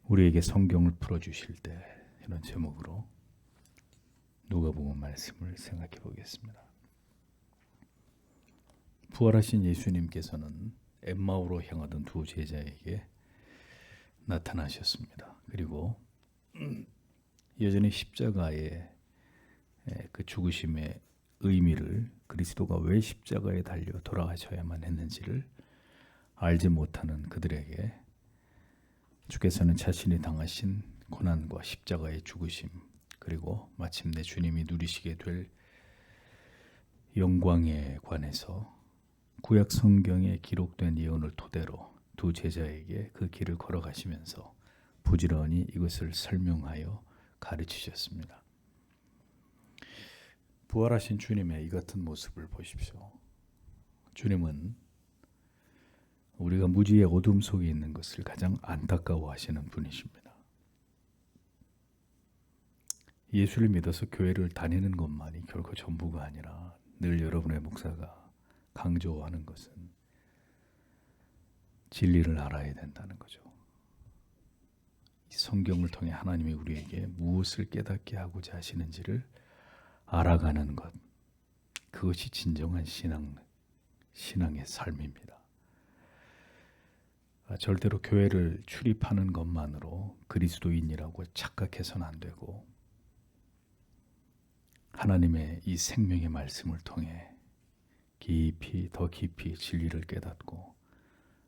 우리에게 성경을 풀어주실 때 이런 제목으로 누가복음 말씀을 생각해 보겠습니다. 부활하신 예수님께서는 엠마오로 향하던 두 제자에게 나타나셨습니다. 그리고 여전히 십자가의 그 죽으심의 의미를, 그리스도가 왜 십자가에 달려 돌아가셔야만 했는지를 알지 못하는 그들에게 주께서는 자신이 당하신 고난과 십자가의 죽으심, 그리고 마침내 주님이 누리시게 될 영광에 관해서 구약 성경에 기록된 예언을 토대로 두 제자에게 그 길을 걸어가시면서 부지런히 이것을 설명하여 가르치셨습니다. 부활하신 주님의 이 같은 모습을 보십시오. 주님은 우리가 무지의 어둠 속에 있는 것을 가장 안타까워하시는 분이십니다. 예수를 믿어서 교회를 다니는 것만이 결코 전부가 아니라 늘 여러분의 목사가 강조하는 것은 진리를 알아야 된다는 거죠. 이 성경을 통해 하나님이 우리에게 무엇을 깨닫게 하고자 하시는지를 알아가는 것, 그것이 진정한 신앙의 삶입니다. 절대로 교회를 출입하는 것만으로 그리스도인이라고 착각해서는 안 되고, 하나님의 이 생명의 말씀을 통해 더 깊이 진리를 깨닫고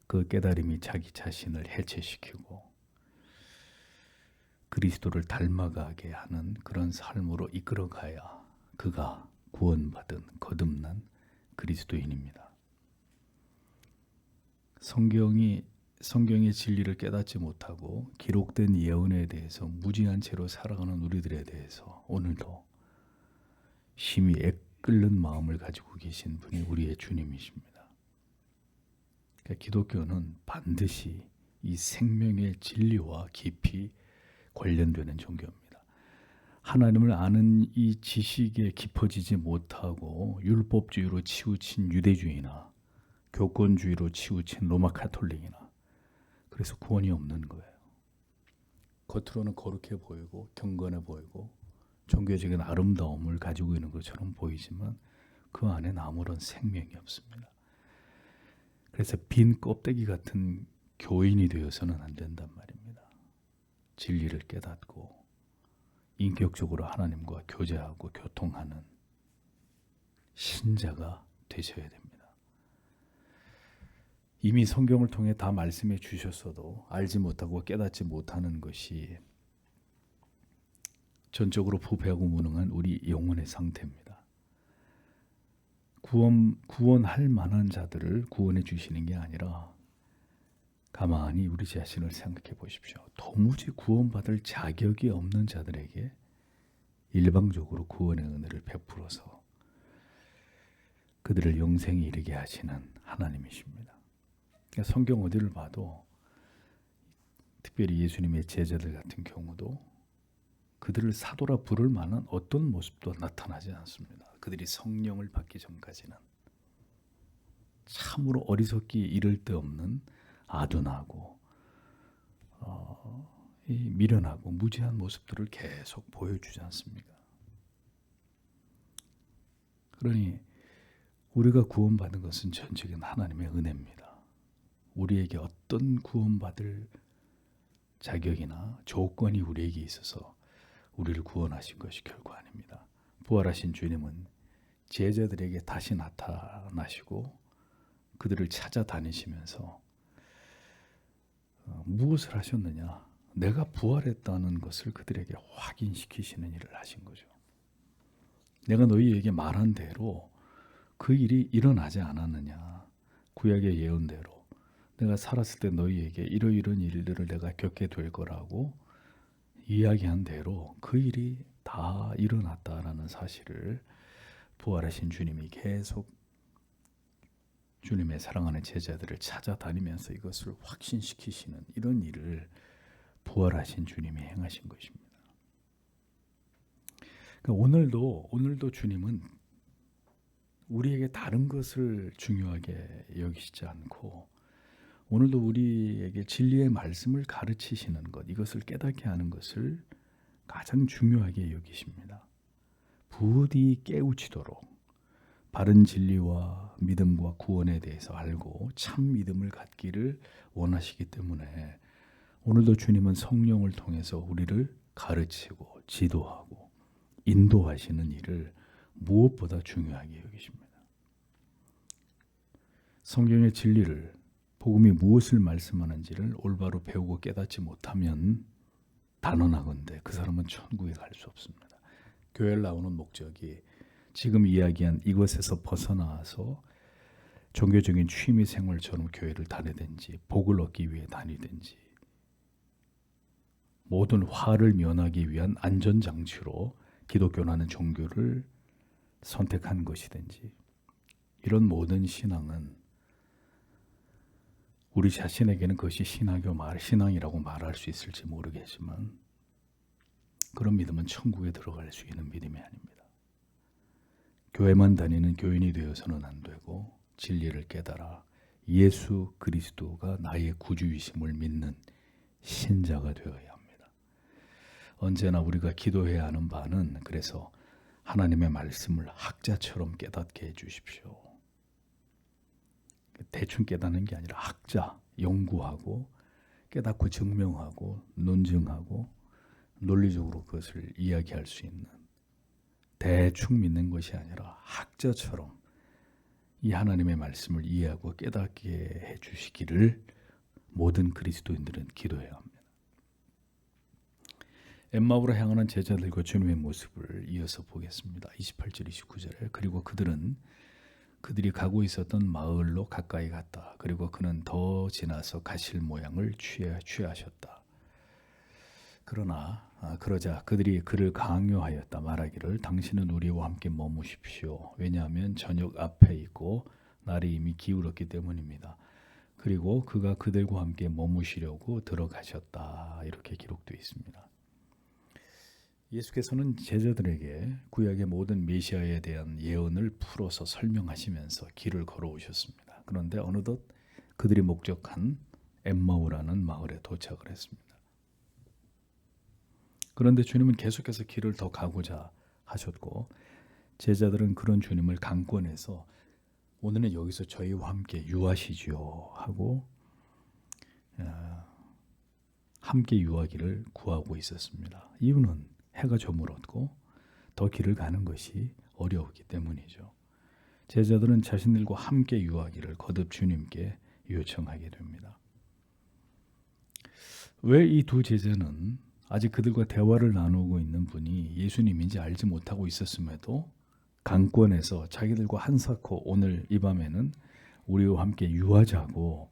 그 깨달음이 자기 자신을 해체시키고 그리스도를 닮아가게 하는 그런 삶으로 이끌어가야 그가 구원받은 거듭난 그리스도인입니다. 성경의 진리를 깨닫지 못하고 기록된 예언에 대해서 무지한 채로 살아가는 우리들에 대해서 오늘도 심히 끓는 마음을 가지고 계신 분이 우리의 주님이십니다. 그러니까 기독교는 반드시 이 생명의 진리와 깊이 관련되는 종교입니다. 하나님을 아는 이 지식에 깊어지지 못하고 율법주의로 치우친 유대주의나 교권주의로 치우친 로마 가톨릭이나, 그래서 구원이 없는 거예요. 겉으로는 거룩해 보이고 경건해 보이고 종교적인 아름다움을 가지고 있는 것처럼 보이지만 그 안에는 아무런 생명이 없습니다. 그래서 빈 껍데기 같은 교인이 되어서는 안 된단 말입니다. 진리를 깨닫고 인격적으로 하나님과 교제하고 교통하는 신자가 되셔야 됩니다. 이미 성경을 통해 다 말씀해 주셨어도 알지 못하고 깨닫지 못하는 것이 전적으로 부패하고 무능한 우리 영혼의 상태입니다. 구원할 만한 자들을 구원해 주시는 게 아니라 가만히 우리 자신을 생각해 보십시오. 도무지 구원받을 자격이 없는 자들에게 일방적으로 구원의 은혜를 베풀어서 그들을 영생에 이르게 하시는 하나님이십니다. 그러니까 성경 어디를 봐도 특별히 예수님의 제자들 같은 경우도 그들을 사도라 부를 만한 어떤 모습도 나타나지 않습니다. 그들이 성령을 받기 전까지는 참으로 어리석기 이를 데 없는 아둔하고 미련하고 무지한 모습들을 계속 보여주지 않습니까? 그러니 우리가 구원받은 것은 전적인 하나님의 은혜입니다. 우리에게 어떤 구원받을 자격이나 조건이 우리에게 있어서 우리를 구원하신 것이 결코 아닙니다. 부활하신 주님은 제자들에게 다시 나타나시고 그들을 찾아다니시면서 무엇을 하셨느냐? 내가 부활했다는 것을 그들에게 확인시키시는 일을 하신 거죠. 내가 너희에게 말한 대로 그 일이 일어나지 않았느냐? 구약의 예언대로 내가 살았을 때 너희에게 이러이러한 일들을 내가 겪게 될 거라고 이야기한 대로 그 일이 다 일어났다라는 사실을 부활하신 주님이 계속 주님의 사랑하는 제자들을 찾아다니면서 이것을 확신시키시는 이런 일을 부활하신 주님이 행하신 것입니다. 그러니까 오늘도 주님은 우리에게 다른 것을 중요하게 여기시지 않고 오늘도 우리에게 진리의 말씀을 가르치시는 것, 이것을 깨닫게 하는 것을 가장 중요하게 여기십니다. 부디 깨우치도록 바른 진리와 믿음과 구원에 대해서 알고 참 믿음을 갖기를 원하시기 때문에 오늘도 주님은 성령을 통해서 우리를 가르치고 지도하고 인도하시는 일을 무엇보다 중요하게 여기십니다. 성경의 진리를, 복음이 무엇을 말씀하는지를 올바로 배우고 깨닫지 못하면 단언하건대 그 사람은 천국에 갈 수 없습니다. 교회를 나오는 목적이 지금 이야기한 이것에서 벗어나서 종교적인 취미 생활처럼 교회를 다니든지 복을 얻기 위해 다니든지 모든 화를 면하기 위한 안전장치로 기독교라는 종교를 선택한 것이든지 이런 모든 신앙은 우리 자신에게는 그것이 신앙이라고 말할 수 있을지 모르겠지만 그런 믿음은 천국에 들어갈 수 있는 믿음이 아닙니다. 교회만 다니는 교인이 되어서는 안 되고 진리를 깨달아 예수 그리스도가 나의 구주이심을 믿는 신자가 되어야 합니다. 언제나 우리가 기도해야 하는 바는 그래서 하나님의 말씀을 학자처럼 깨닫게 해주십시오. 대충 깨닫는 게 아니라 학자, 연구하고 깨닫고 증명하고 논증하고 논리적으로 그것을 이야기할 수 있는, 대충 믿는 것이 아니라 학자처럼 이 하나님의 말씀을 이해하고 깨닫게 해주시기를 모든 그리스도인들은 기도해야 합니다. 엠마오로 향하는 제자들과 주님의 모습을 이어서 보겠습니다. 28절 29절에 그리고 그들이 가고 있었던 마을로 가까이 갔다. 그리고 그는 더 지나서 가실 모양을 취하셨다. 그러자 그들이 그를 강요하였다. 말하기를 당신은 우리와 함께 머무십시오. 왜냐하면 저녁 앞에 있고 날이 이미 기울었기 때문입니다. 그리고 그가 그들과 함께 머무시려고 들어가셨다. 이렇게 기록되어 있습니다. 예수께서는 제자들에게 구약의 모든 메시아에 대한 예언을 풀어서 설명하시면서 길을 걸어오셨습니다. 그런데 어느덧 그들이 목적한 엠마오라는 마을에 도착을 했습니다. 그런데 주님은 계속해서 길을 더 가고자 하셨고 제자들은 그런 주님을 강권해서 오늘은 여기서 저희와 함께 유하시지요 하고 함께 유하기를 구하고 있었습니다. 이유는 해가 저물었고 더 길을 가는 것이 어려웠기 때문이죠. 제자들은 자신들과 함께 유하기를 거듭 주님께 요청하게 됩니다. 왜 이 두 제자는 아직 그들과 대화를 나누고 있는 분이 예수님인지 알지 못하고 있었음에도 강권해서 자기들과 한사코 오늘 이 밤에는 우리와 함께 유하자고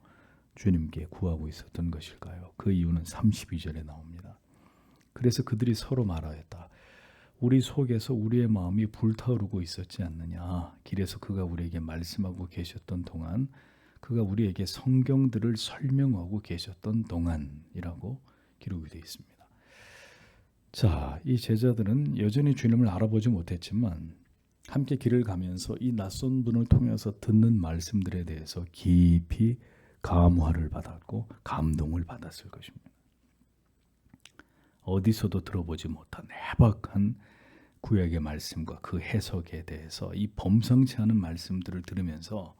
주님께 구하고 있었던 것일까요? 그 이유는 32절에 나옵니다. 그래서 그들이 서로 말하였다. 우리 속에서 우리의 마음이 불타오르고 있었지 않느냐. 길에서 그가 우리에게 말씀하고 계셨던 동안, 그가 우리에게 성경들을 설명하고 계셨던 동안이라고 기록이 되어 있습니다. 자, 이 제자들은 여전히 주님을 알아보지 못했지만 함께 길을 가면서 이 낯선 분을 통해서 듣는 말씀들에 대해서 깊이 감화를 받았고 감동을 받았을 것입니다. 어디서도 들어보지 못한 해박한 구약의 말씀과 그 해석에 대해서 이 범상치 않은 말씀들을 들으면서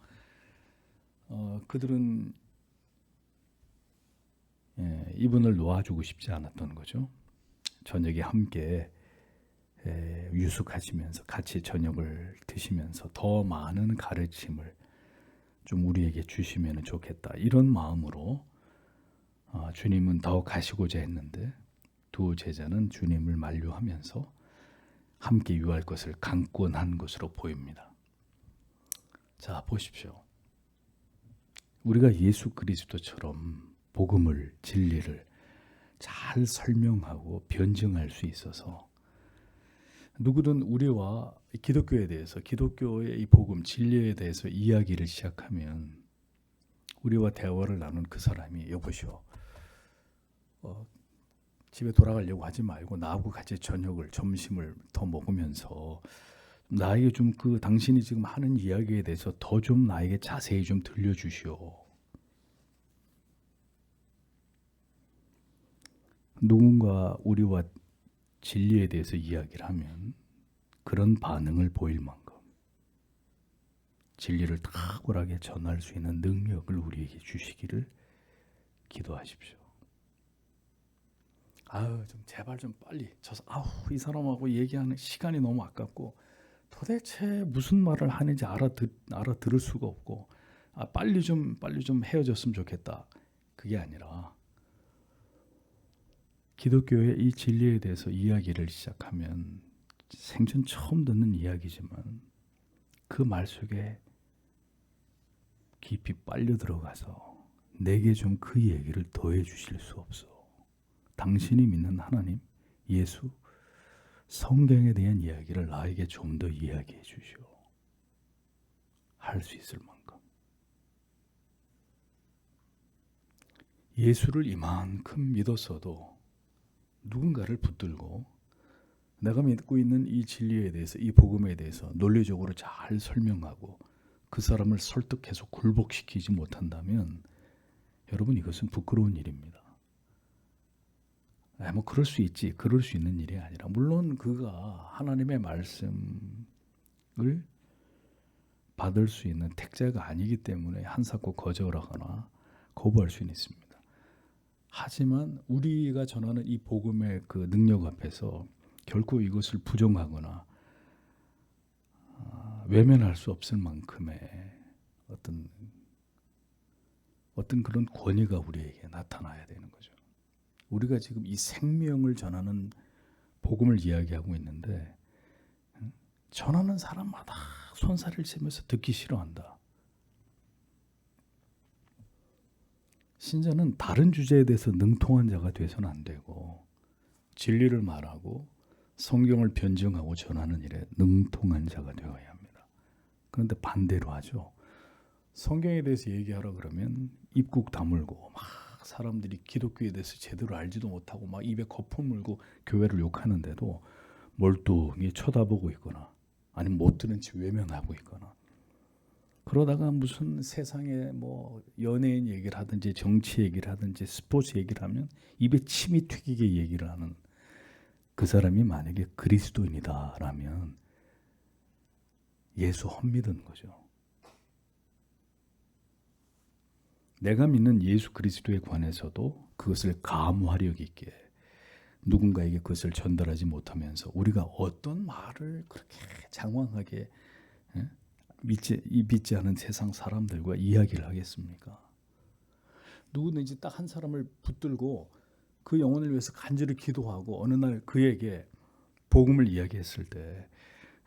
그들은 이분을 놓아주고 싶지 않았던 거죠. 저녁에 함께 유숙하시면서 같이 저녁을 드시면서 더 많은 가르침을 좀 우리에게 주시면 좋겠다. 이런 마음으로 주님은 더 가시고자 했는데 두 제자는 주님을 만류하면서 함께 유할 것을 강권한 것으로 보입니다. 자, 보십시오. 우리가 예수 그리스도처럼 복음을, 진리를 잘 설명하고 변증할 수 있어서 누구든 우리와 기독교에 대해서, 기독교의 이 복음, 진리에 대해서 이야기를 시작하면 우리와 대화를 나눈 그 사람이 여보시오, 집에 돌아가려고 하지 말고 나하고 같이 점심을 더 먹으면서 나에게 좀 당신이 지금 하는 이야기에 대해서 더 좀 나에게 자세히 좀 들려주시오. 누군가 우리와 진리에 대해서 이야기를 하면 그런 반응을 보일 만큼 진리를 탁월하게 전할 수 있는 능력을 우리에게 주시기를 기도하십시오. 좀 제발 좀 빨리 이 사람하고 얘기하는 시간이 너무 아깝고 도대체 무슨 말을 하는지 알아들을 수가 없고 빨리 좀 헤어졌으면 좋겠다. 그게 아니라 기독교의 이 진리에 대해서 이야기를 시작하면 생전 처음 듣는 이야기지만 그 말 속에 깊이 빨려 들어가서 내게 좀 그 얘기를 더해 주실 수 없어. 당신이 믿는 하나님, 예수, 성경에 대한 이야기를 나에게 좀 더 이야기해 주시오. 할 수 있을 만큼. 예수를 이만큼 믿었어도 누군가를 붙들고 내가 믿고 있는 이 진리에 대해서, 이 복음에 대해서 논리적으로 잘 설명하고 그 사람을 설득해서 굴복시키지 못한다면 여러분, 이것은 부끄러운 일입니다. 그럴 수 있지. 그럴 수 있는 일이 아니라, 물론 그가 하나님의 말씀을 받을 수 있는 택자가 아니기 때문에 한사코 거절하거나 거부할 수는 있습니다. 하지만 우리가 전하는 이 복음의 그 능력 앞에서 결코 이것을 부정하거나 외면할 수 없을 만큼의 어떤 그런 권위가 우리에게 나타나야 되는 거죠. 우리가 지금 이 생명을 전하는 복음을 이야기하고 있는데 전하는 사람마다 손살을 치면서 듣기 싫어한다. 신자는 다른 주제에 대해서 능통한 자가 돼서는 안 되고 진리를 말하고 성경을 변증하고 전하는 일에 능통한 자가 되어야 합니다. 그런데 반대로 하죠. 성경에 대해서 얘기하라 그러면 입국 다물고 막 사람들이 기독교에 대해서 제대로 알지도 못하고 막 입에 거품 물고 교회를 욕하는데도 멀뚱히 쳐다보고 있거나 아니면 못 들은 채 외면하고 있거나, 그러다가 무슨 세상에 뭐 연예인 얘기를 하든지 정치 얘기를 하든지 스포츠 얘기를 하면 입에 침이 튀기게 얘기를 하는 그 사람이 만약에 그리스도인이다라면 예수 헛믿은 거죠. 내가 믿는 예수 그리스도에 관해서도 그것을 감화력 있게 누군가에게 그것을 전달하지 못하면서 우리가 어떤 말을 그렇게 장황하게 믿지 않은 세상 사람들과 이야기를 하겠습니까? 누구든지 딱 한 사람을 붙들고 그 영혼을 위해서 간절히 기도하고 어느 날 그에게 복음을 이야기했을 때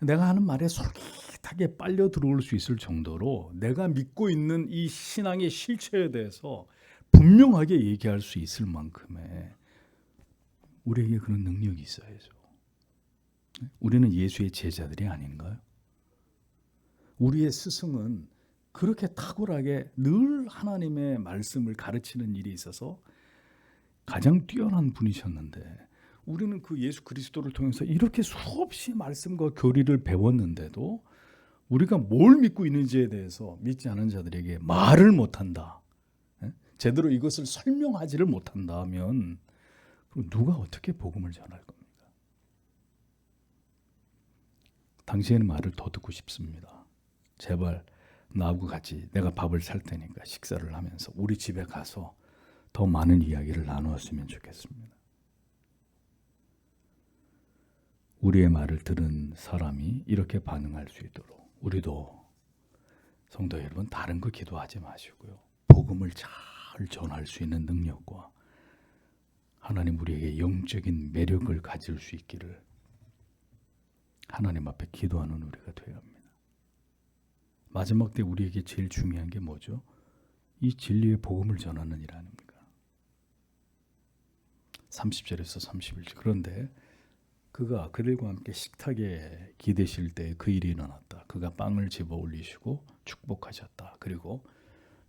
내가 하는 말에 솔깃하게 빨려 들어올 수 있을 정도로 내가 믿고 있는 이 신앙의 실체에 대해서 분명하게 얘기할 수 있을 만큼의 우리에게 그런 능력이 있어야죠. 우리는 예수의 제자들이 아닌가요? 우리의 스승은 그렇게 탁월하게 늘 하나님의 말씀을 가르치는 일에 있어서 가장 뛰어난 분이셨는데 우리는 그 예수 그리스도를 통해서 이렇게 수없이 말씀과 교리를 배웠는데도 우리가 뭘 믿고 있는지에 대해서 믿지 않은 자들에게 말을 못한다. 제대로 이것을 설명하지를 못한다면 누가 어떻게 복음을 전할 겁니까? 당신의 말을 더 듣고 싶습니다. 제발 나하고 같이 내가 밥을 살 테니까 식사를 하면서 우리 집에 가서 더 많은 이야기를 나누었으면 좋겠습니다. 우리의 말을 들은 사람이 이렇게 반응할 수 있도록 우리도 성도 여러분 다른 거 기도하지 마시고요. 복음을 잘 전할 수 있는 능력과 하나님 우리에게 영적인 매력을 가질 수 있기를 하나님 앞에 기도하는 우리가 되어야 합니다. 마지막 때 우리에게 제일 중요한 게 뭐죠? 이 진리의 복음을 전하는 일 아닙니까? 30절에서 31절. 그런데 그가 그들과 함께 식탁에 기대실 때 그 일이 일어났다. 그가 빵을 집어 올리시고 축복하셨다. 그리고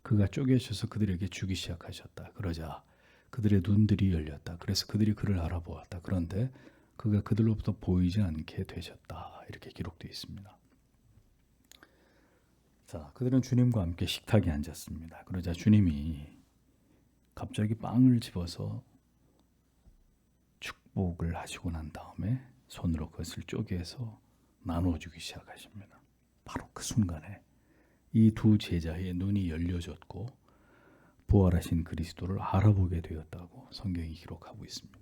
그가 쪼개셔서 그들에게 주기 시작하셨다. 그러자 그들의 눈들이 열렸다. 그래서 그들이 그를 알아보았다. 그런데 그가 그들로부터 보이지 않게 되셨다. 이렇게 기록되어 있습니다. 자, 그들은 주님과 함께 식탁에 앉았습니다. 그러자 주님이 갑자기 빵을 집어서 축복을 하시고 난 다음에 손으로 그것을 쪼개서 나눠주기 시작하십니다. 바로 그 순간에 이 두 제자의 눈이 열려졌고 부활하신 그리스도를 알아보게 되었다고 성경이 기록하고 있습니다.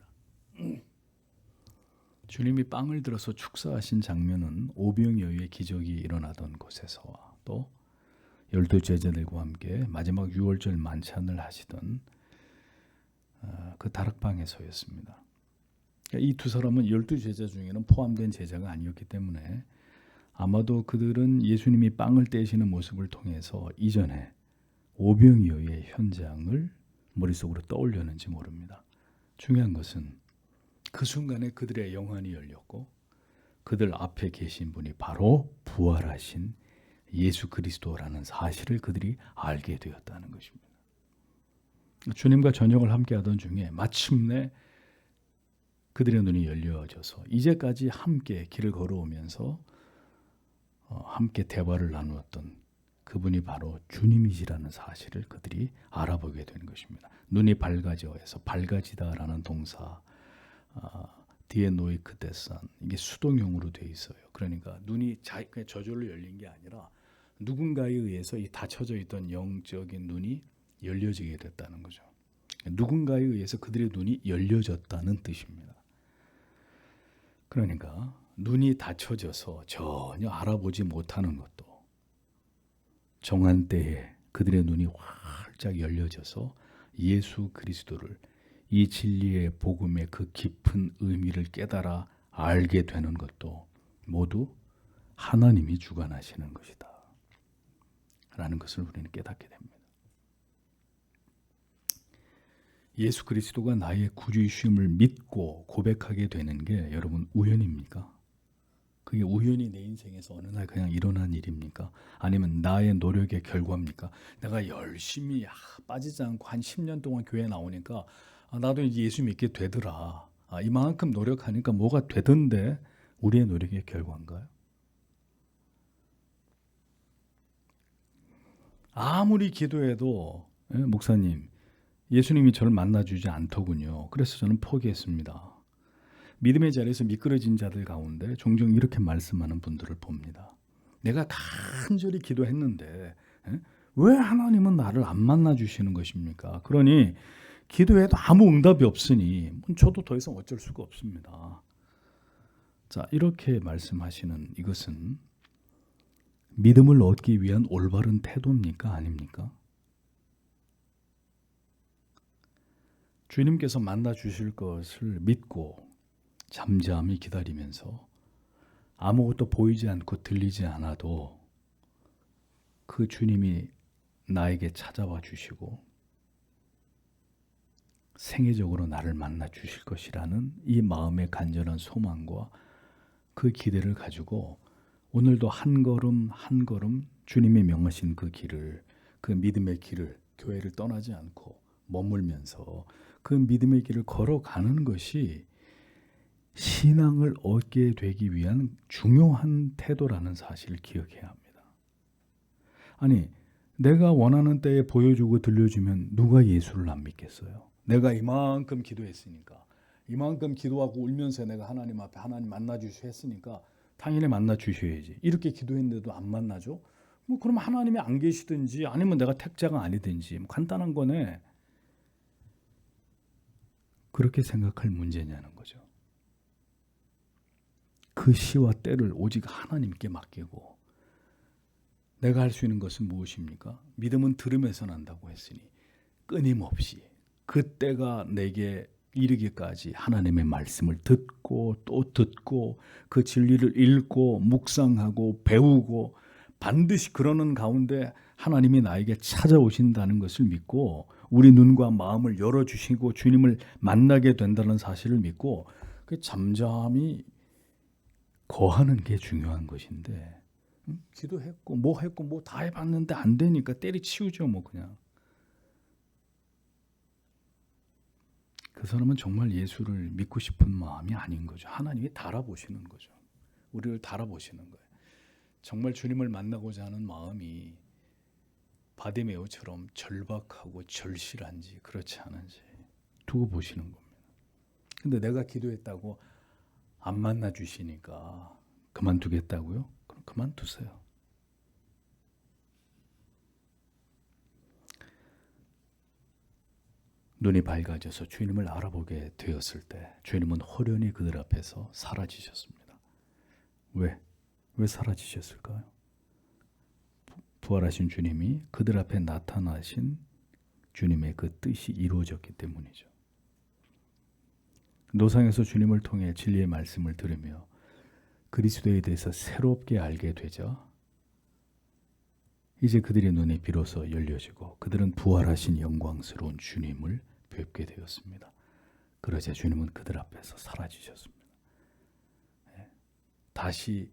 주님이 빵을 들어서 축사하신 장면은 오병이어의 기적이 일어나던 곳에서와 또 12제자들과 함께 마지막 6월절 만찬을 하시던 그 다락방에서였습니다. 이 두 사람은 12제자 중에는 포함된 제자가 아니었기 때문에 아마도 그들은 예수님이 빵을 떼시는 모습을 통해서 이전에 오병이어의 현장을 머릿속으로 떠올렸는지 모릅니다. 중요한 것은 그 순간에 그들의 영안이 열렸고 그들 앞에 계신 분이 바로 부활하신 예수 그리스도라는 사실을 그들이 알게 되었다는 것입니다. 주님과 저녁을 함께하던 중에 마침내 그들의 눈이 열려져서 이제까지 함께 길을 걸어오면서 함께 대화를 나누었던 그분이 바로 주님이시라는 사실을 그들이 알아보게 된 것입니다. 눈이 밝아져서 밝아지다라는 동사 뒤에 노이크데산 이게 수동형으로 되어 있어요. 그러니까 눈이 저절로 열린 게 아니라 누군가에 의해서 이 닫혀져 있던 영적인 눈이 열려지게 됐다는 거죠. 누군가에 의해서 그들의 눈이 열려졌다는 뜻입니다. 그러니까 눈이 닫혀져서 전혀 알아보지 못하는 것도 정한 때에 그들의 눈이 활짝 열려져서 예수 그리스도를 이 진리의 복음의 그 깊은 의미를 깨달아 알게 되는 것도 모두 하나님이 주관하시는 것이다 라는 것을 우리는 깨닫게 됩니다. 예수 그리스도가 나의 구주이심을 믿고 고백하게 되는 게 여러분 우연입니까? 그게 우연히 내 인생에서 어느 날 그냥 일어난 일입니까? 아니면 나의 노력의 결과입니까? 내가 열심히 빠지지 않고 한 10년 동안 교회 나오니까 나도 이제 예수 믿게 되더라. 이만큼 노력하니까 뭐가 되던데 우리의 노력의 결과인가요? 아무리 기도해도 목사님 예수님이 저를 만나주지 않더군요. 그래서 저는 포기했습니다. 믿음의 자리에서 미끄러진 자들 가운데 종종 이렇게 말씀하는 분들을 봅니다. 내가 간절히 기도했는데 왜 하나님은 나를 안 만나주시는 것입니까? 그러니 기도해도 아무 응답이 없으니 저도 더 이상 어쩔 수가 없습니다. 자, 이렇게 말씀하시는 이것은 믿음을 얻기 위한 올바른 태도입니까? 아닙니까? 주님께서 만나 주실 것을 믿고 잠잠히 기다리면서 아무것도 보이지 않고 들리지 않아도 그 주님이 나에게 찾아와 주시고 생애적으로 나를 만나 주실 것이라는 이 마음의 간절한 소망과 그 기대를 가지고 오늘도 한 걸음 한 걸음 주님이 명하신 그 길을, 그 믿음의 길을, 교회를 떠나지 않고 머물면서 그 믿음의 길을 걸어가는 것이 신앙을 얻게 되기 위한 중요한 태도라는 사실을 기억해야 합니다. 아니, 내가 원하는 때에 보여주고 들려주면 누가 예수를 안 믿겠어요? 내가 이만큼 기도했으니까, 이만큼 기도하고 울면서 내가 하나님 앞에 하나님 만나주시오 했으니까 당연히 만나주셔야지. 이렇게 기도했는데도 안 만나죠? 뭐 그럼 하나님이 안 계시든지 아니면 내가 택자가 아니든지 뭐 간단한 거네. 그렇게 생각할 문제냐는 거죠. 그 시와 때를 오직 하나님께 맡기고 내가 할 수 있는 것은 무엇입니까? 믿음은 들음에서 난다고 했으니 끊임없이 그 때가 내게 이르기까지 하나님의 말씀을 듣고 또 듣고 그 진리를 읽고 묵상하고 배우고 반드시 그러는 가운데 하나님이 나에게 찾아오신다는 것을 믿고 우리 눈과 마음을 열어주시고 주님을 만나게 된다는 사실을 믿고 잠잠히 거하는 게 중요한 것인데 기도했고 뭐 다 해봤는데 안 되니까 때리치우죠 뭐 그냥. 그 사람은 정말 예수를 믿고 싶은 마음이 아닌 거죠. 하나님이 달아보시는 거죠. 우리를 달아보시는 거예요. 정말 주님을 만나고자 하는 마음이 바디메오처럼 절박하고 절실한지 그렇지 않은지 두고 보시는 겁니다. 근데 내가 기도했다고 안 만나 주시니까 그만두겠다고요? 그럼 그만두세요. 눈이 밝아져서 주님을 알아보게 되었을 때 주님은 호련히 그들 앞에서 사라지셨습니다. 왜? 왜 사라지셨을까요? 부활하신 주님이 그들 앞에 나타나신 주님의 그 뜻이 이루어졌기 때문이죠. 노상에서 주님을 통해 진리의 말씀을 들으며 그리스도에 대해서 새롭게 알게 되자 이제 그들의 눈이 비로소 열려지고 그들은 부활하신 영광스러운 주님을 뵙게 되었습니다. 그러자 주님은 그들 앞에서 사라지셨습니다. 다시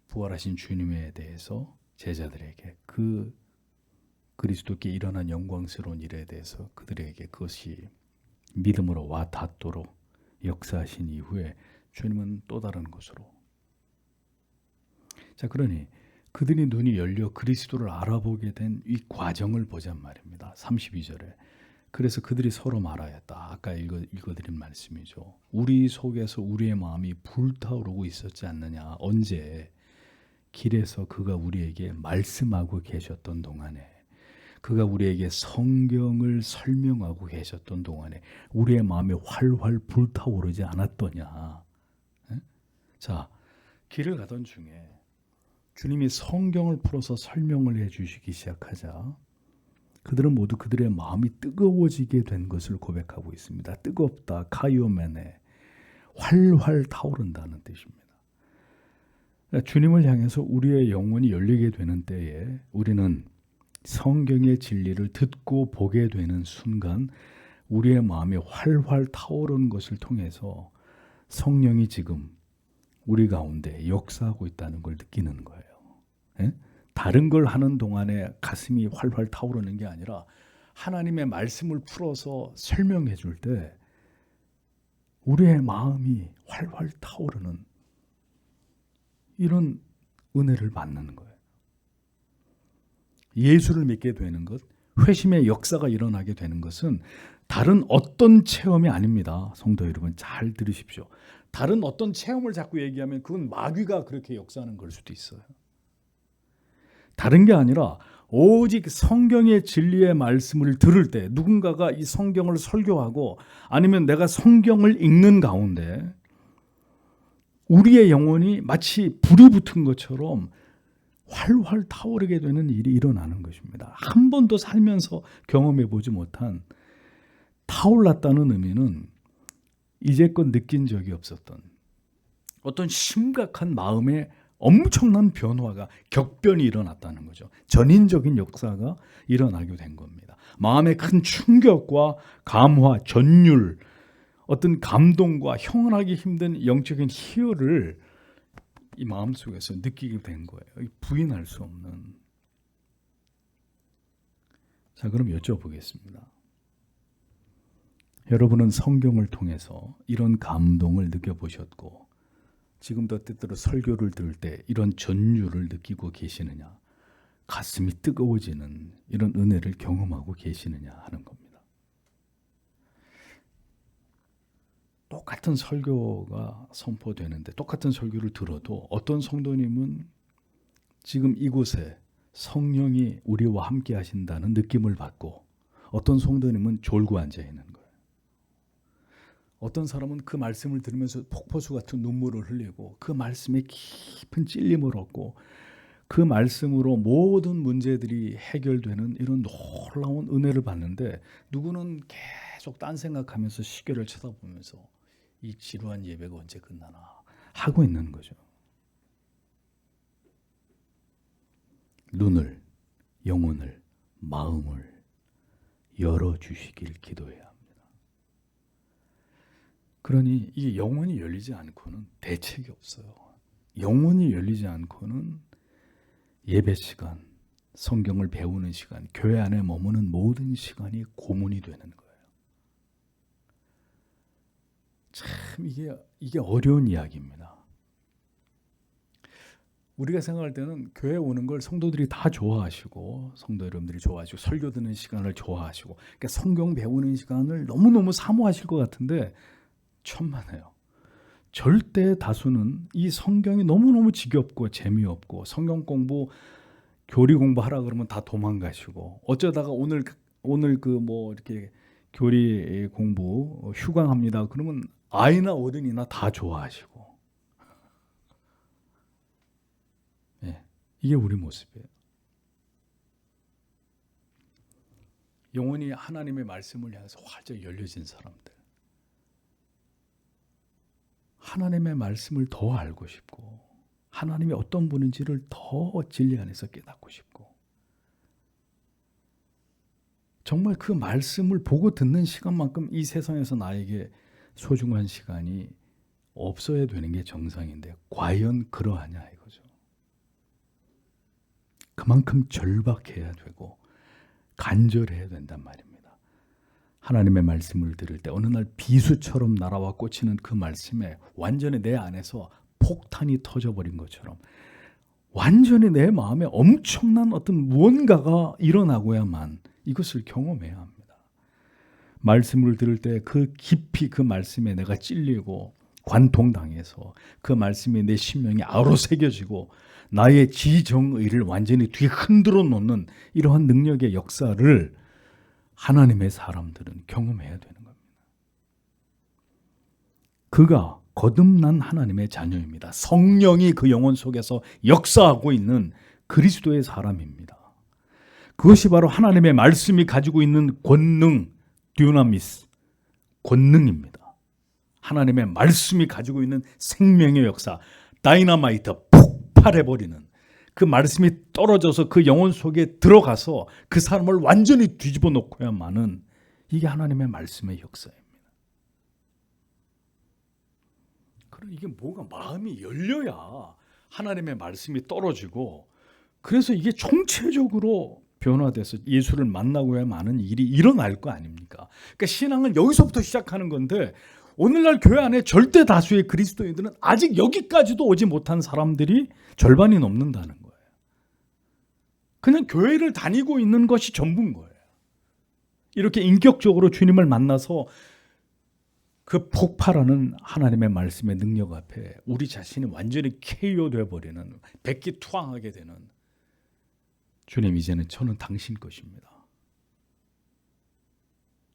부활하신 주님에 대해서 제자들에게 그 그리스도께 일어난 영광스러운 일에 대해서 그들에게 그것이 믿음으로 와 닿도록 역사하신 이후에 주님은 또 다른 곳으로. 자, 그러니 그들이 눈이 열려 그리스도를 알아보게 된 이 과정을 보잔 말입니다. 32절에. 그래서 그들이 서로 말하였다. 아까 읽어드린 말씀이죠. 우리 속에서 우리의 마음이 불타오르고 있었지 않느냐. 언제? 길에서 그가 우리에게 말씀하고 계셨던 동안에, 그가 우리에게 성경을 설명하고 계셨던 동안에 우리의 마음이 활활 불타오르지 않았더냐. 자, 길을 가던 중에 주님이 성경을 풀어서 설명을 해주시기 시작하자 그들은 모두 그들의 마음이 뜨거워지게 된 것을 고백하고 있습니다. 뜨겁다, 카이오메네, 활활 타오른다는 뜻입니다. 주님을 향해서 우리의 영혼이 열리게 되는 때에 우리는 성경의 진리를 듣고 보게 되는 순간 우리의 마음이 활활 타오르는 것을 통해서 성령이 지금 우리 가운데 역사하고 있다는 걸 느끼는 거예요. 예? 다른 걸 하는 동안에 가슴이 활활 타오르는 게 아니라 하나님의 말씀을 풀어서 설명해 줄 때 우리의 마음이 활활 타오르는 이런 은혜를 받는 거예요. 예수를 믿게 되는 것, 회심의 역사가 일어나게 되는 것은 다른 어떤 체험이 아닙니다. 성도 여러분 잘 들으십시오. 다른 어떤 체험을 자꾸 얘기하면 그건 마귀가 그렇게 역사하는 걸 수도 있어요. 다른 게 아니라 오직 성경의 진리의 말씀을 들을 때 누군가가 이 성경을 설교하고 아니면 내가 성경을 읽는 가운데 우리의 영혼이 마치 불이 붙은 것처럼 활활 타오르게 되는 일이 일어나는 것입니다. 한 번도 살면서 경험해 보지 못한 타올랐다는 의미는 이제껏 느낀 적이 없었던 어떤 심각한 마음의 엄청난 변화가 격변이 일어났다는 거죠. 전인적인 역사가 일어나게 된 겁니다. 마음의 큰 충격과 감화, 전율, 어떤 감동과 형언하기 힘든 영적인 희열을 이 마음속에서 느끼게 된 거예요. 부인할 수 없는. 자, 그럼 여쭤보겠습니다. 여러분은 성경을 통해서 이런 감동을 느껴보셨고 지금도 때때로 설교를 들을 때 이런 전율을 느끼고 계시느냐, 가슴이 뜨거워지는 이런 은혜를 경험하고 계시느냐 하는 겁니다. 똑같은 설교가 선포되는데 똑같은 설교를 들어도 어떤 성도님은 지금 이곳에 성령이 우리와 함께 하신다는 느낌을 받고 어떤 성도님은 졸고 앉아 있는 거예요. 어떤 사람은 그 말씀을 들으면서 폭포수 같은 눈물을 흘리고 그 말씀에 깊은 찔림을 얻고 그 말씀으로 모든 문제들이 해결되는 이런 놀라운 은혜를 받는데 누구는 계속 딴 생각하면서 시계를 쳐다보면서 이 지루한 예배가 언제 끝나나 하고 있는 거죠. 눈을, 영혼을, 마음을 열어주시길 기도해야 합니다. 그러니 이게 영혼이 열리지 않고는 대책이 없어요. 영혼이 열리지 않고는 예배 시간, 성경을 배우는 시간, 교회 안에 머무는 모든 시간이 고문이 되는 거예요. 참 이게 어려운 이야기입니다. 우리가 생각할 때는 교회 오는 걸 성도들이 다 좋아하시고 성도 여러분들이 좋아하시고 설교 듣는 시간을 좋아하시고 그러니까 성경 배우는 시간을 너무너무 사모하실 것 같은데 천만에요. 절대 다수는 이 성경이 너무너무 지겹고 재미없고 성경 공부, 교리 공부하라 그러면 다 도망가시고 어쩌다가 오늘 그 뭐 이렇게 교리 공부 휴강합니다. 그러면 아이나 어른이나 다 좋아하시고. 예, 이게 우리 모습이에요. 영혼이 하나님의 말씀을 향해서 활짝 열려진 사람들. 하나님의 말씀을 더 알고 싶고 하나님이 어떤 분인지를 더 진리 안에서 깨닫고 싶고 정말 그 말씀을 보고 듣는 시간만큼 이 세상에서 나에게 소중한 시간이 없어야 되는 게 정상인데 과연 그러하냐 이거죠. 그만큼 절박해야 되고 간절해야 된단 말입니다. 하나님의 말씀을 들을 때 어느 날 비수처럼 날아와 꽂히는 그 말씀에 완전히 내 안에서 폭탄이 터져버린 것처럼 완전히 내 마음에 엄청난 어떤 무언가가 일어나고야만 이것을 경험해야 합니다. 말씀을 들을 때 그 깊이 그 말씀에 내가 찔리고 관통당해서 그 말씀에 내 심령이 아로새겨지고 나의 지정의를 완전히 뒤에 흔들어 놓는 이러한 능력의 역사를 하나님의 사람들은 경험해야 되는 겁니다. 그가 거듭난 하나님의 자녀입니다. 성령이 그 영혼 속에서 역사하고 있는 그리스도의 사람입니다. 그것이 바로 하나님의 말씀이 가지고 있는 권능, 듀나미스, 권능입니다. 하나님의 말씀이 가지고 있는 생명의 역사, 다이너마이트, 폭발해버리는 그 말씀이 떨어져서 그 영혼 속에 들어가서 그 사람을 완전히 뒤집어 놓고야만은 이게 하나님의 말씀의 역사입니다. 그럼 이게 뭐가 마음이 열려야 하나님의 말씀이 떨어지고 그래서 이게 총체적으로 변화돼서 예수를 만나고야 많은 일이 일어날 거 아닙니까? 그러니까 신앙은 여기서부터 시작하는 건데 오늘날 교회 안에 절대 다수의 그리스도인들은 아직 여기까지도 오지 못한 사람들이 절반이 넘는다는 거예요. 그냥 교회를 다니고 있는 것이 전부인 거예요. 이렇게 인격적으로 주님을 만나서 그 폭발하는 하나님의 말씀의 능력 앞에 우리 자신이 완전히 KO 되어버리는 백기투항하게 되는 주님 이제는 저는 당신 것입니다.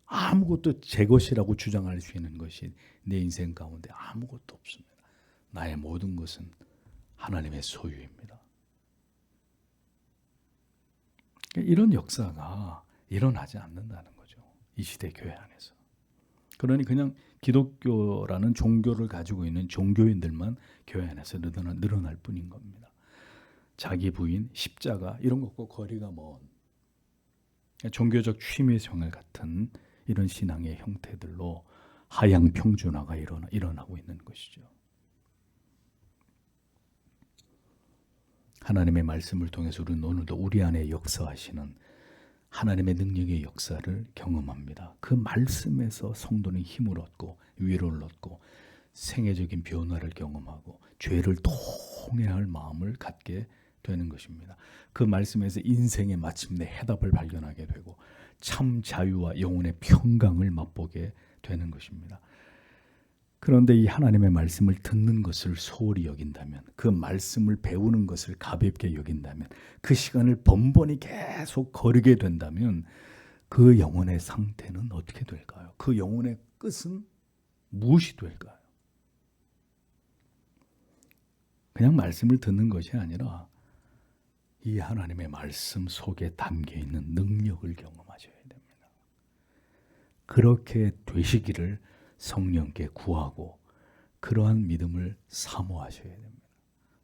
아무것도 제 것이라고 주장할 수 있는 것이 내 인생 가운데 아무것도 없습니다. 나의 모든 것은 하나님의 소유입니다. 이런 역사가 일어나지 않는다는 거죠. 이 시대 교회 안에서. 그러니 그냥 기독교라는 종교를 가지고 있는 종교인들만 교회 안에서 늘어날 뿐인 겁니다. 자기 부인, 십자가 이런 것과 거리가 먼 종교적 취미 생활 같은 이런 신앙의 형태들로 하향 평준화가 일어나고 있는 것이죠. 하나님의 말씀을 통해서 우리는 오늘도 우리 안에 역사하시는 하나님의 능력의 역사를 경험합니다. 그 말씀에서 성도는 힘을 얻고 위로를 얻고 생애적인 변화를 경험하고 죄를 통회할 마음을 갖게 되는 것입니다. 그 말씀에서 인생의 마침내 해답을 발견하게 되고 참 자유와 영혼의 평강을 맛보게 되는 것입니다. 그런데 이 하나님의 말씀을 듣는 것을 소홀히 여긴다면, 그 말씀을 배우는 것을 가볍게 여긴다면, 그 시간을 번번이 계속 거르게 된다면 그 영혼의 상태는 어떻게 될까요? 그 영혼의 끝은 무엇이 될까요? 그냥 말씀을 듣는 것이 아니라 이 하나님의 말씀 속에 담겨있는 능력을 경험하셔야 됩니다. 그렇게 되시기를 성령께 구하고 그러한 믿음을 사모하셔야 됩니다.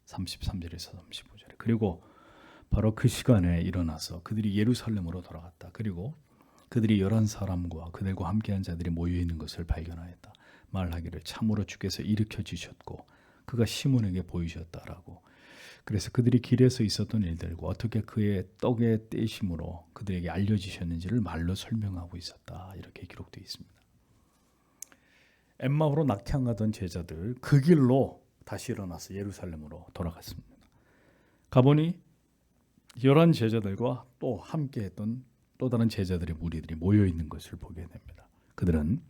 33절에서 35절에. 그리고 바로 그 시간에 일어나서 그들이 예루살렘으로 돌아갔다. 그리고 그들이 11사람과 그들과 함께한 자들이 모여있는 것을 발견하였다. 말하기를 참으로 주께서 일으켜 주셨고 그가 시몬에게 보이셨다라고. 그래서 그들이 길에서 있었던 일들과 어떻게 그의 떡의 떼심으로 그들에게 알려지셨는지를 말로 설명하고 있었다. 이렇게 기록되어 있습니다. 엠마오로 낙향하던 제자들 그 길로 다시 일어나서 예루살렘으로 돌아갔습니다. 가보니 11 제자들과 또 함께했던 또 다른 제자들의 무리들이 모여 있는 것을 보게 됩니다. 그들은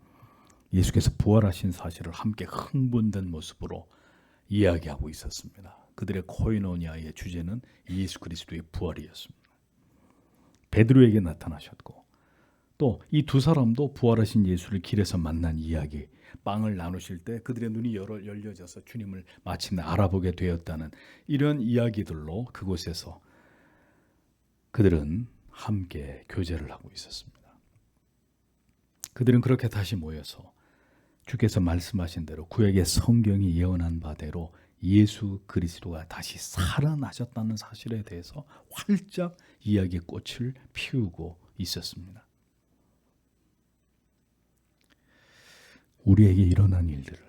예수께서 부활하신 사실을 함께 흥분된 모습으로 이야기하고 있었습니다. 그들의 코이노니아의 주제는 예수 그리스도의 부활이었습니다. 베드로에게 나타나셨고 또 이 두 사람도 부활하신 예수를 길에서 만난 이야기, 빵을 나누실 때 그들의 눈이 열려져서 주님을 마침내 알아보게 되었다는 이런 이야기들로 그곳에서 그들은 함께 교제를 하고 있었습니다. 그들은 그렇게 다시 모여서 주께서 말씀하신 대로 구약의 성경이 예언한 바대로 예수 그리스도가 다시 살아나셨다는 사실에 대해서 활짝 이야기의 꽃을 피우고 있었습니다. 우리에게 일어난 일들을,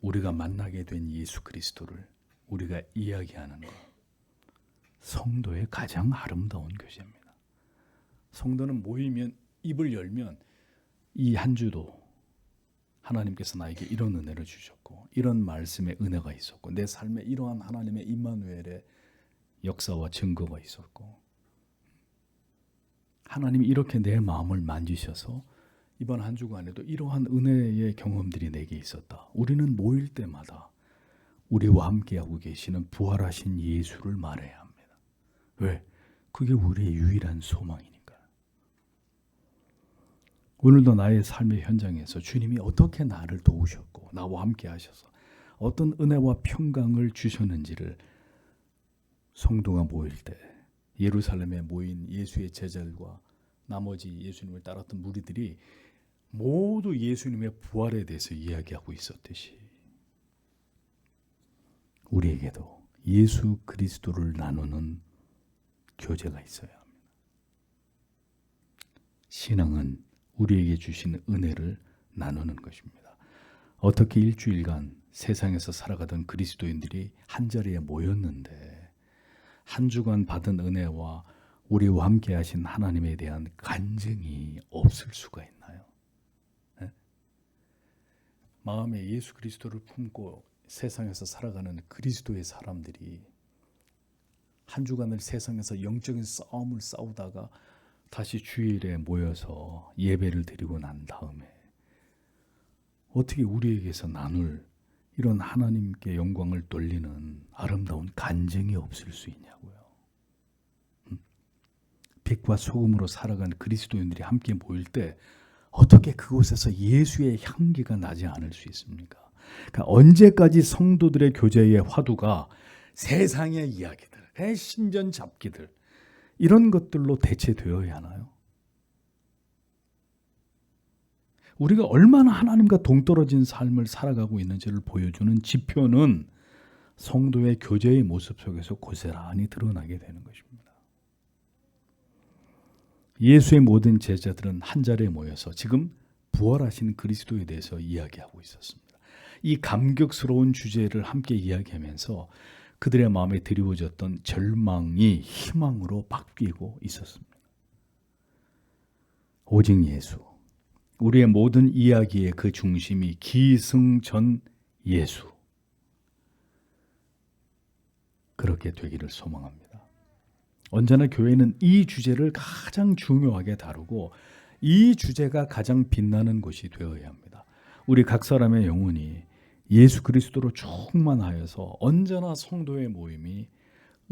우리가 만나게 된 예수 그리스도를 우리가 이야기하는 것, 성도의 가장 아름다운 교제입니다. 성도는 모이면, 입을 열면 이 한 주도 하나님께서 나에게 이런 은혜를 주셨고 이런 말씀의 은혜가 있었고 내 삶에 이러한 하나님의 임마누엘의 역사와 증거가 있었고 하나님이 이렇게 내 마음을 만지셔서 이번 한 주간에도 이러한 은혜의 경험들이 내게 있었다. 우리는 모일 때마다 우리와 함께하고 계시는 부활하신 예수를 말해야 합니다. 왜? 그게 우리의 유일한 소망이니까. 오늘도 나의 삶의 현장에서 주님이 어떻게 나를 도우셨고 나와 함께 하셔서 어떤 은혜와 평강을 주셨는지를 성도가 모일 때 예루살렘에 모인 예수의 제자들과 나머지 예수님을 따랐던 무리들이 모두 예수님의 부활에 대해서 이야기하고 있었듯이 우리에게도 예수 그리스도를 나누는 교제가 있어야 합니다. 신앙은 우리에게 주신 은혜를 나누는 것입니다. 어떻게 일주일간 세상에서 살아가던 그리스도인들이 한자리에 모였는데 한 주간 받은 은혜와 우리와 함께 하신 하나님에 대한 간증이 없을 수가 있나요? 네? 마음에 예수 그리스도를 품고 세상에서 살아가는 그리스도의 사람들이 한 주간을 세상에서 영적인 싸움을 싸우다가 다시 주일에 모여서 예배를 드리고 난 다음에 어떻게 우리에게서 나눌 이런 하나님께 영광을 돌리는 아름다운 간증이 없을 수 있냐고요. 빛과 소금으로 살아간 그리스도인들이 함께 모일 때 어떻게 그곳에서 예수의 향기가 나지 않을 수 있습니까? 그러니까 언제까지 성도들의 교제의 화두가 세상의 이야기들, 신전 잡기들 이런 것들로 대체되어야 하나요? 우리가 얼마나 하나님과 동떨어진 삶을 살아가고 있는지를 보여주는 지표는 성도의 교제의 모습 속에서 고스란히 드러나게 되는 것입니다. 예수의 모든 제자들은 한 자리에 모여서 지금 부활하신 그리스도에 대해서 이야기하고 있었습니다. 이 감격스러운 주제를 함께 이야기하면서 그들의 마음에 드리워졌던 절망이 희망으로 바뀌고 있었습니다. 오직 예수, 우리의 모든 이야기의 그 중심이 기승전 예수, 그렇게 되기를 소망합니다. 언제나 교회는 이 주제를 가장 중요하게 다루고 이 주제가 가장 빛나는 곳이 되어야 합니다. 우리 각 사람의 영혼이 예수 그리스도로 충만하여서 언제나 성도의 모임이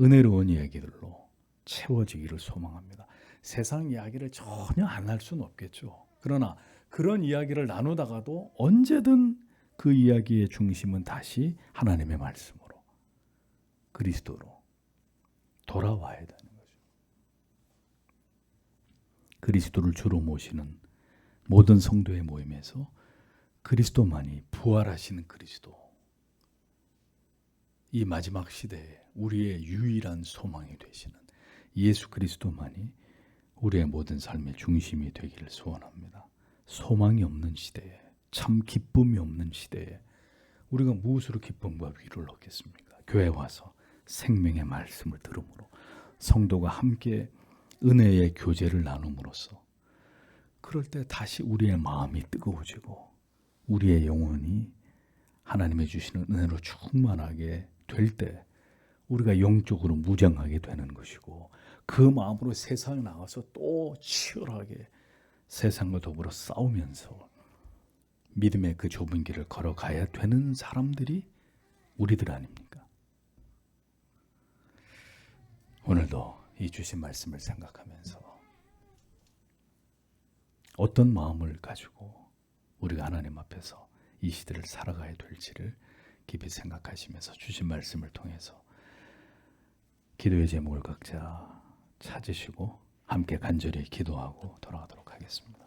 은혜로운 이야기들로 채워지기를 소망합니다. 세상 이야기를 전혀 안 할 수는 없겠죠. 그러나 그런 이야기를 나누다가도 언제든 그 이야기의 중심은 다시 하나님의 말씀으로 그리스도로 돌아와야 되는 거죠. 그리스도를 주로 모시는 모든 성도의 모임에서 그리스도만이 부활하시는 그리스도, 이 마지막 시대에 우리의 유일한 소망이 되시는 예수 그리스도만이 우리의 모든 삶의 중심이 되기를 소원합니다. 소망이 없는 시대에, 참 기쁨이 없는 시대에 우리가 무엇으로 기쁨과 위로를 얻겠습니까? 교회에 와서 생명의 말씀을 들음으로 성도가 함께 은혜의 교제를 나눔으로써 그럴 때 다시 우리의 마음이 뜨거워지고 우리의 영혼이 하나님의 주시는 은혜로 충만하게 될 때 우리가 영적으로 무장하게 되는 것이고 그 마음으로 세상에 나가서 또 치열하게 세상과 더불어 싸우면서 믿음의 그 좁은 길을 걸어가야 되는 사람들이 우리들 아닙니까? 오늘도 이 주신 말씀을 생각하면서 어떤 마음을 가지고 우리가 하나님 앞에서 이 시대를 살아가야 될지를 깊이 생각하시면서 주신 말씀을 통해서 기도의 제목을 각자 찾으시고 함께 간절히 기도하고 돌아가도록 하겠습니다.